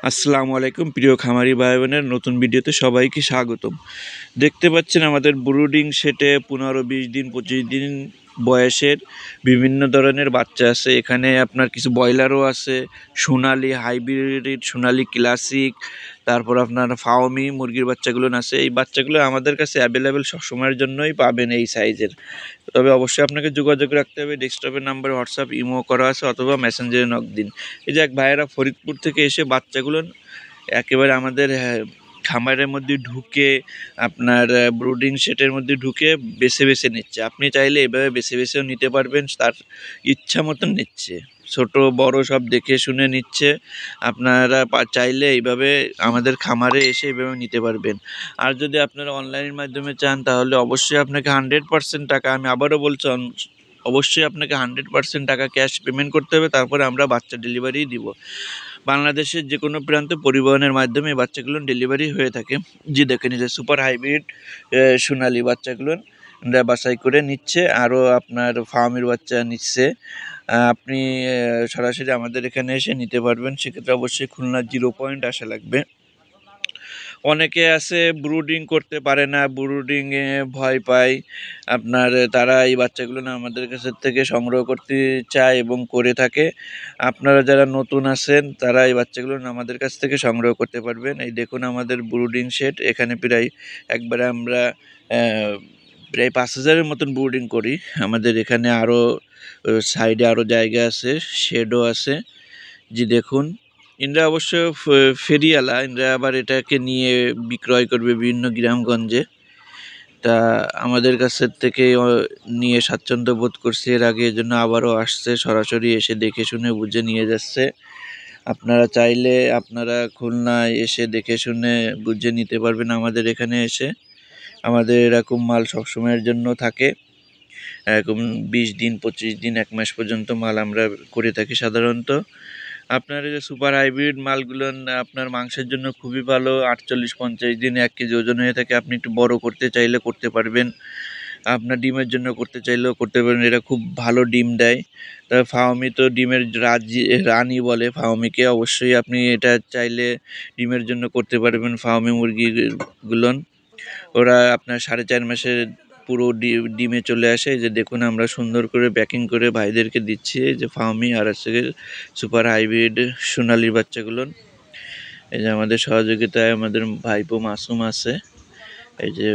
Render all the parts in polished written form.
আসসালামু আলাইকুম প্রিয় খামারি ভাই বোনের নতুন ভিডিওতে সবাইকে স্বাগতম। দেখতে পাচ্ছেন আমাদের ব্রুডিং সেটে 15-20 দিন 25 দিন বয়সের বিভিন্ন ধরনের বাচ্চা আছে। এখানে আপনার কিছু ব্রয়লারও আছে, সোনালি হাইব্রিড, সোনালি ক্লাসিক, তারপর আপনার ফাওমি মুরগির বাচ্চাগুলো আছে। এই বাচ্চাগুলো আমাদের কাছে অ্যাভেলেবেল সবসময়ের জন্যই পাবেন এই সাইজের। তবে অবশ্যই আপনাকে যোগাযোগ রাখতে হবে। ডেস্কটপের নাম্বার হোয়াটসঅ্যাপ ইমো করা আছে, অথবা মেসেঞ্জারে নক দিন। এই যে এক ভাইয়েরা ফরিদপুর থেকে এসে বাচ্চাগুলো একেবারে আমাদের খামারের মধ্যে ঢুকে আপনার ব্রুডিং সেটের মধ্যে ঢুকে বেছে বেছে নিচ্ছে। আপনি চাইলে এভাবে বেছে বেছেও নিতে পারবেন, তার ইচ্ছা মতন নিচ্ছে, ছোট বড় সব দেখে শুনে নিচ্ছে। আপনারা চাইলে এইভাবে আমাদের খামারে এসে এইভাবে নিতে পারবেন। আর যদি আপনারা অনলাইনের মাধ্যমে চান তাহলে অবশ্যই আপনাকে 100% টাকা, আমি আবারও বলছি, অবশ্যই আপনাকে 100% টাকা ক্যাশ পেমেন্ট করতে হবে, তারপরে আমরা বাচ্চা ডেলিভারি দিব। বাংলাদেশের যে কোনো প্রান্তে পরিবহনের মাধ্যমে এই বাচ্চাগুলো ডেলিভারি হয়ে থাকে। যে দেখেন যে সুপার হাইব্রিড সোনালি বাচ্চাগুলো বাছাই করে নিচ্ছে, আরও আপনার ফার্মের বাচ্চা নিচ্ছে। আপনি সরাসরি আমাদের এখানে এসে নিতে পারবেন। সেক্ষেত্রে অবশ্যই খুলনা 0 পয়েন্ট আসা লাগবে। অনেকে আছে ব্রুডিং করতে পারে না, ব্রুডিংয়ে ভয় পায়, আপনার তারা এই বাচ্চাগুলো না আমাদের কাছ থেকে সংগ্রহ করতে চায় এবং করে থাকে। আপনারা যারা নতুন আছেন তারা এই বাচ্চাগুলো আমাদের কাছ থেকে সংগ্রহ করতে পারবেন। এই দেখুন আমাদের ব্রুডিং সেট, এখানে প্রায় একবারে আমরা প্রায় 5,000-এর মতন ব্রুডিং করি। আমাদের এখানে আরও সাইডে আরও জায়গা আছে, শেডও আছে। জি দেখুন, ইনরা অবশ্য ফেরিওয়ালা, ইনরা আবার এটাকে নিয়ে বিক্রয় করবে বিভিন্ন গ্রামগঞ্জে। তা আমাদের কাছের থেকে নিয়ে স্বাচ্ছন্দ্য বোধ করছে এর আগে, এজন্য আবারও আসছে, সরাসরি এসে দেখে শুনে বুঝে নিয়ে যাচ্ছে। আপনারা চাইলে আপনারা খুলনায় এসে দেখে শুনে বুঝে নিতে পারবেন আমাদের এখানে এসে। আমাদের এরকম মাল সবসময়ের জন্য থাকে, এরকম 20 দিন 25 দিন 1 মাস পর্যন্ত মাল আমরা করে থাকি সাধারণত। আপনার এই যে সুপার হাইব্রিড মালগুলো আপনার মাংসের জন্য খুবই ভালো। 48-50 দিন 1 কেজি ওজন হয়ে থাকে। আপনি একটু বড় করতে চাইলে করতে পারবেন, আপনার ডিমের জন্য করতে চাইলেও করতে পারবেন। এটা খুব ভালো ডিম দেয়। তবে ফাওমি তো ডিমের রানী বলে ফাওমিকে। অবশ্যই আপনি এটা চাইলে ডিমের জন্য করতে পারবেন। ফাওমি মুরগিগুলো ওরা আপনার 4.5 মাসের পুরো ডিমে চলে আসে। এই যে দেখুন আমরা সুন্দর করে প্যাকিং করে ভাইদেরকে দিচ্ছি, এই যে ফার্মি আর আছে সুপার হাইব্রিড সোনালির বাচ্চাগুলো। এই যে আমাদের সহযোগিতায় আমাদের ভাইপো মাসুম আছে, এই যে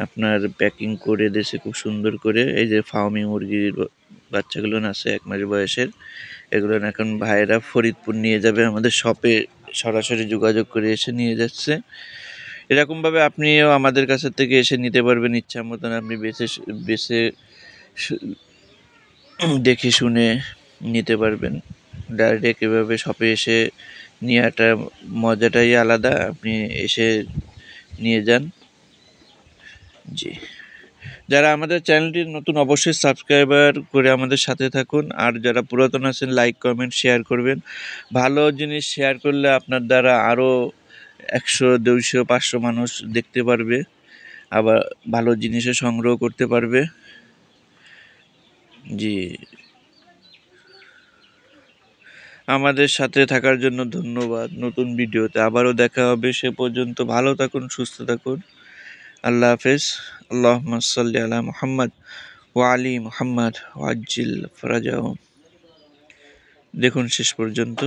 আপনার প্যাকিং করে দিয়েছে খুব সুন্দর করে। এই যে ফার্মি মুরগির বাচ্চাগুলো আছে 1 মাস বয়সের, এগুলো এখন ভাইরা ফরিদপুর নিয়ে যাবে, আমাদের শপে সরাসরি যোগাযোগ করে এসে নিয়ে যাচ্ছে। এরকমভাবে আপনিও আমাদের কাছ থেকে এসে নিতে পারবেন ইচ্ছা মতন। আপনি বেছে দেখে শুনে নিতে পারবেন। ডাইরেক্ট এভাবে শপে এসে নেওয়াটা মজাটাই আলাদা। আপনি এসে নিয়ে যান। জি, যারা আমাদের চ্যানেলটি নতুন অবশ্যই সাবস্ক্রাইবার করে আমাদের সাথে থাকুন। আর যারা পুরাতন আছেন লাইক কমেন্ট শেয়ার করবেন। ভালো জিনিস শেয়ার করলে আপনার দ্বারা আরও 100 200 500 মানুষ দেখতে পারবে, আবার ভালো জিনিসও সংগ্রহ করতে পারবে। জি, আমাদের সাথে থাকার জন্য ধন্যবাদ। নতুন ভিডিওতে আবারও দেখা হবে, সে পর্যন্ত ভালো থাকুন, সুস্থ থাকুন। আল্লাহ হাফেজ। আল্লাহুম্মা সাল্লি আলা মুহাম্মদ ওয়া আলি মুহাম্মদ ওয়া আজ্জিল ফারাজাহুম। দেখুন শেষ পর্যন্ত।